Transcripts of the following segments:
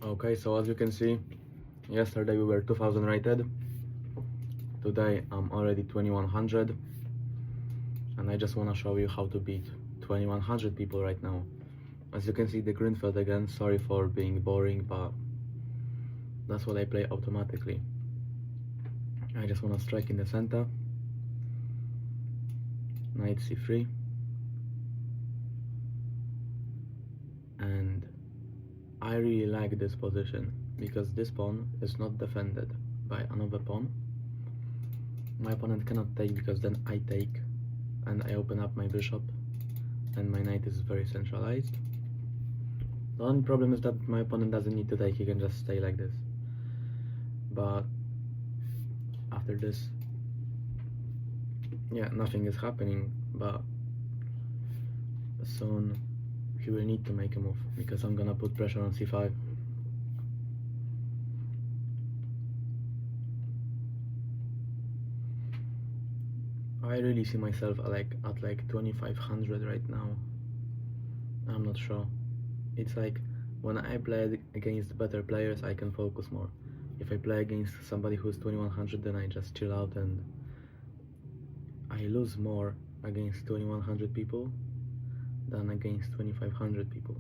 Okay, so as you can see, yesterday we were 2000 rated. Today I'm already 2100, and I just want to show you how to beat 2100 people right now. As you can see, the Greenfield again. Sorry for being boring, but that's what I play automatically. I just want to strike in the center, knight c3, and I really like this position because this pawn is not defended by another pawn. My opponent cannot take because then I take and I open up my bishop and my knight is very centralized. The only problem is that my opponent doesn't need to take, he can just stay like this. But after this, yeah, nothing is happening, but soon he will need to make a move because I'm gonna put pressure on c5. I really see myself at like 2500 right now. I'm not sure. It's like when I play against better players, I can focus more. If I play against somebody who's 2100, then I just chill out and I lose more against 2100 people than against 2500 people.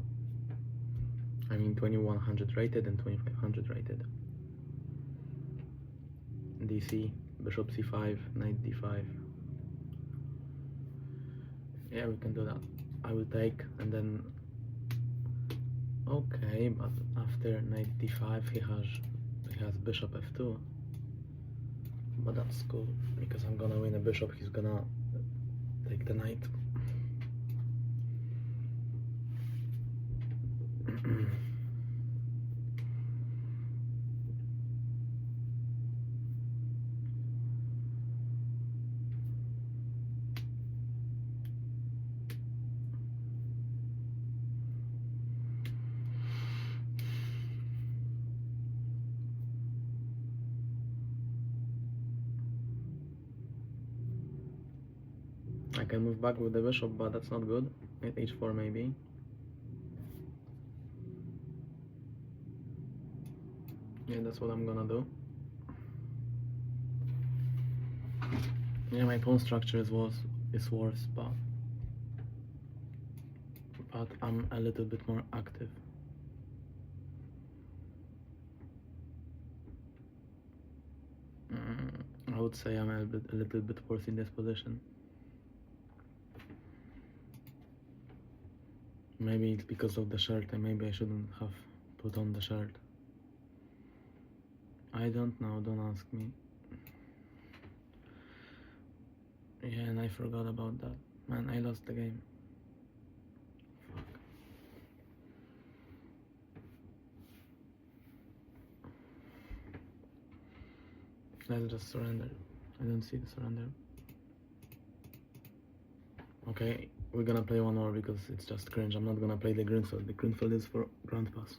I mean 2100 rated and 2500 rated. DC, bishop c5, knight d5. Yeah, we can do that. I will take and then... Okay, but after knight d5 he has bishop f2. But that's cool because I'm gonna win a bishop, he's gonna take the knight. I can move back with the bishop, but that's not good. At h4 maybe. Yeah, that's what I'm gonna do. Yeah, my pawn structure is worse, but I'm a little bit more active. I would say I'm a little bit worse in this position. Maybe it's because of the shirt, and maybe I shouldn't have put on the shirt. I don't know, don't ask me. Yeah, and I forgot about that. Man, I lost the game. Fuck. Let's just surrender. I don't see the surrender. Okay, we're gonna play one more because it's just cringe. I'm not gonna play the Greenfield. The Greenfield is for Grand Pass.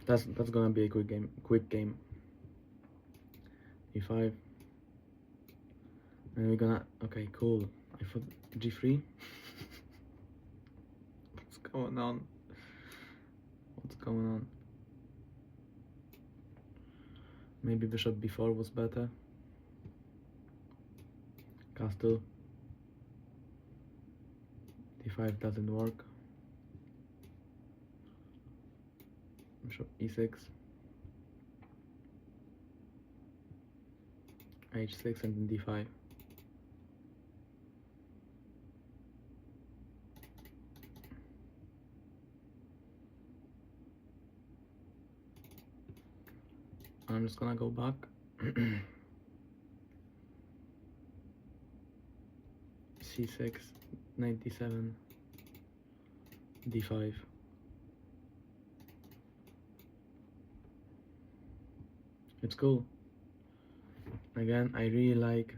That's gonna be a quick game. e5. And we're gonna... Okay, cool. I thought g3. What's going on? What's going on? Maybe bishop b4 was better. Castle. d5 doesn't work. Bishop e6. h6 and then d5. I'm just gonna go back. c6, knight d7, d5. It's cool. Again, I really like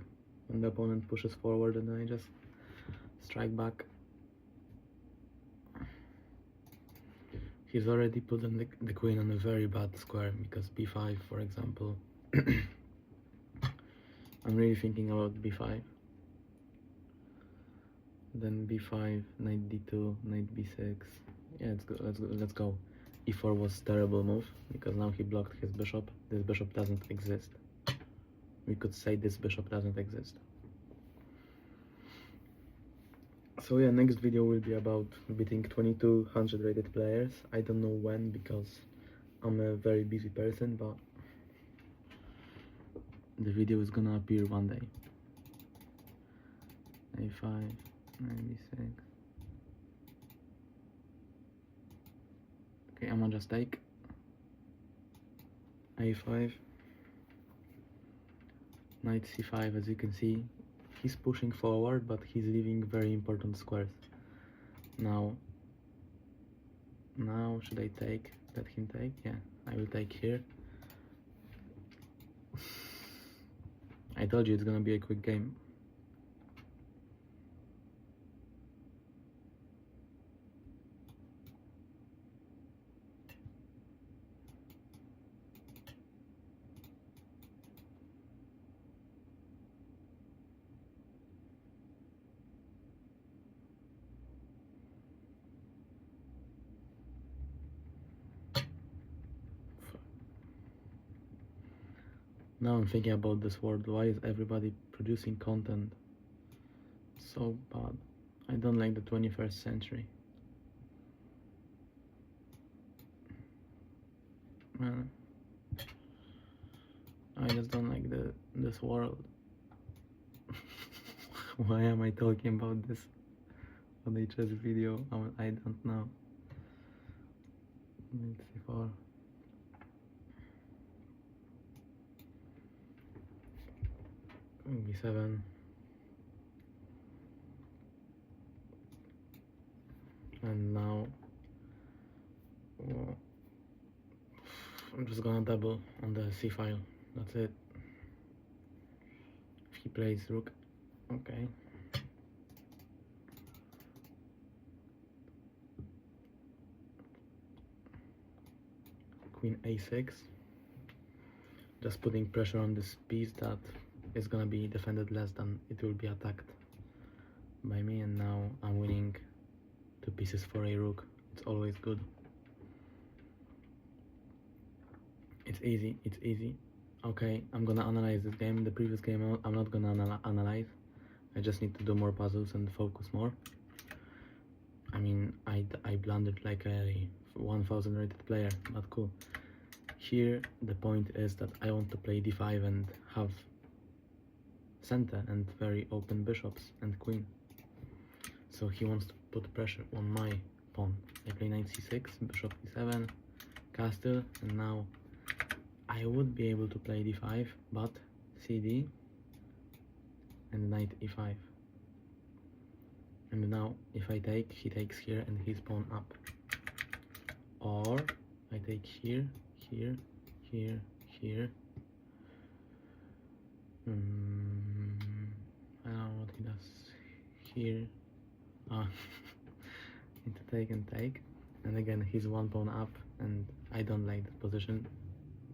when the opponent pushes forward and then I just strike back. He's already put the queen on a very bad square because b5, for example. I'm really thinking about b5. then b5, knight d2, knight b6. Yeah, let's go. e4 was terrible move, because now he blocked his bishop. This bishop doesn't exist. We could say this bishop doesn't exist. So yeah, next video will be about beating 2200 rated players. I don't know when, because I'm a very busy person, but the video is gonna appear one day. a5, knight b6. Okay, I'm gonna just take a5, knight c5. As you can see, he's pushing forward, but he's leaving very important squares. Now should I take? Let him take? Yeah, I will take here. I told you it's gonna be a quick game. Now I'm thinking about this world. Why is everybody producing content so bad? I don't like the 21st century. Man, I just don't like this world. Why am I talking about this on the chess video? I don't know. Knight c4. b7. And now I'm just gonna double on the c file. That's it. If he plays rook, okay. Queen a6. Just putting pressure on this piece that is gonna be defended less than it will be attacked by me, and now I'm winning 2 pieces for a rook. It's always good. It's easy. Okay, I'm gonna analyze this game. The previous game I'm not gonna analyze. I just need to do more puzzles and focus more. I mean, I blundered like a 1000 rated player, but cool. Here the point is that I want to play d5 and have center and very open bishops and queen. So he wants to put pressure on my pawn. I play knight c6, bishop e7, castle, and now I would be able to play d5, but cd and knight e5. And now if I take, he takes here and his pawn up. Or I take here, here. I don't know what he does here. Need to take and take. And again, he's one pawn up, and I don't like that position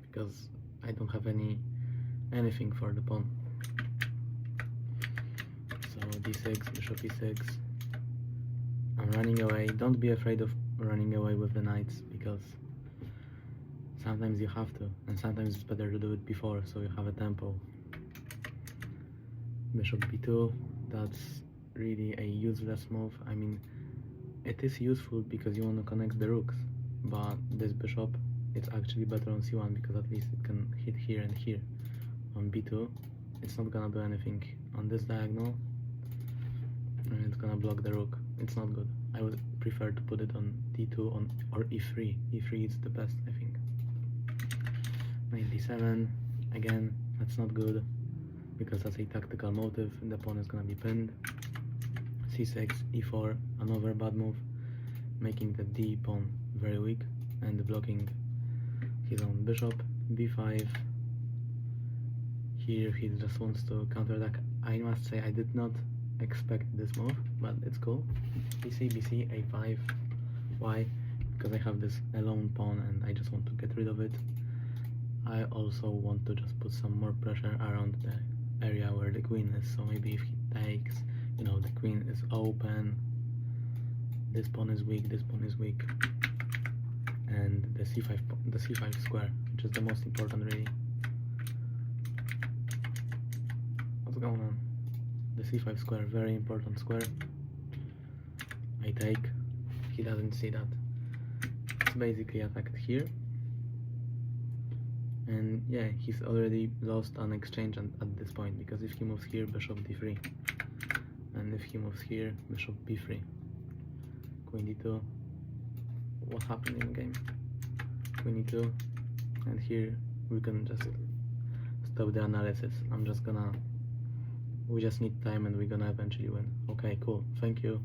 because I don't have anything for the pawn. So d6, bishop e6. I'm running away. Don't be afraid of running away with the knights, because sometimes you have to, and sometimes it's better to do it before, so you have a tempo. Bishop b2, that's really a useless move. I mean, it is useful because you want to connect the rooks, but this bishop, it's actually better on c1 because at least it can hit here and here. On b2, it's not gonna do anything on this diagonal, and it's gonna block the rook. It's not good. I would prefer to put it on d2 or e3. e3 is the best, I think. Knight d7, again, that's not good because that's a tactical motive and the pawn is gonna be pinned. c6, e4, another bad move, making the d pawn very weak and blocking his own bishop. b5, here he just wants to counterattack. I must say I did not expect this move, but it's cool. bc, a5. Why? Because I have this alone pawn and I just want to get rid of it. I also want to just put some more pressure around the area where the queen is, so maybe if he takes, you know, the queen is open. This pawn is weak, this pawn is weak. And the c5 square, which is the most important really. What's going on? The c5 square, very important square. I take. He doesn't see that. It's basically attacked here. And yeah, he's already lost an exchange at this point, because if he moves here, bishop d3. And if he moves here, bishop b3. Queen d2. What happened in the game? Queen e2. And here we can just stop the analysis. We just need time and we're gonna eventually win. Okay, cool. Thank you.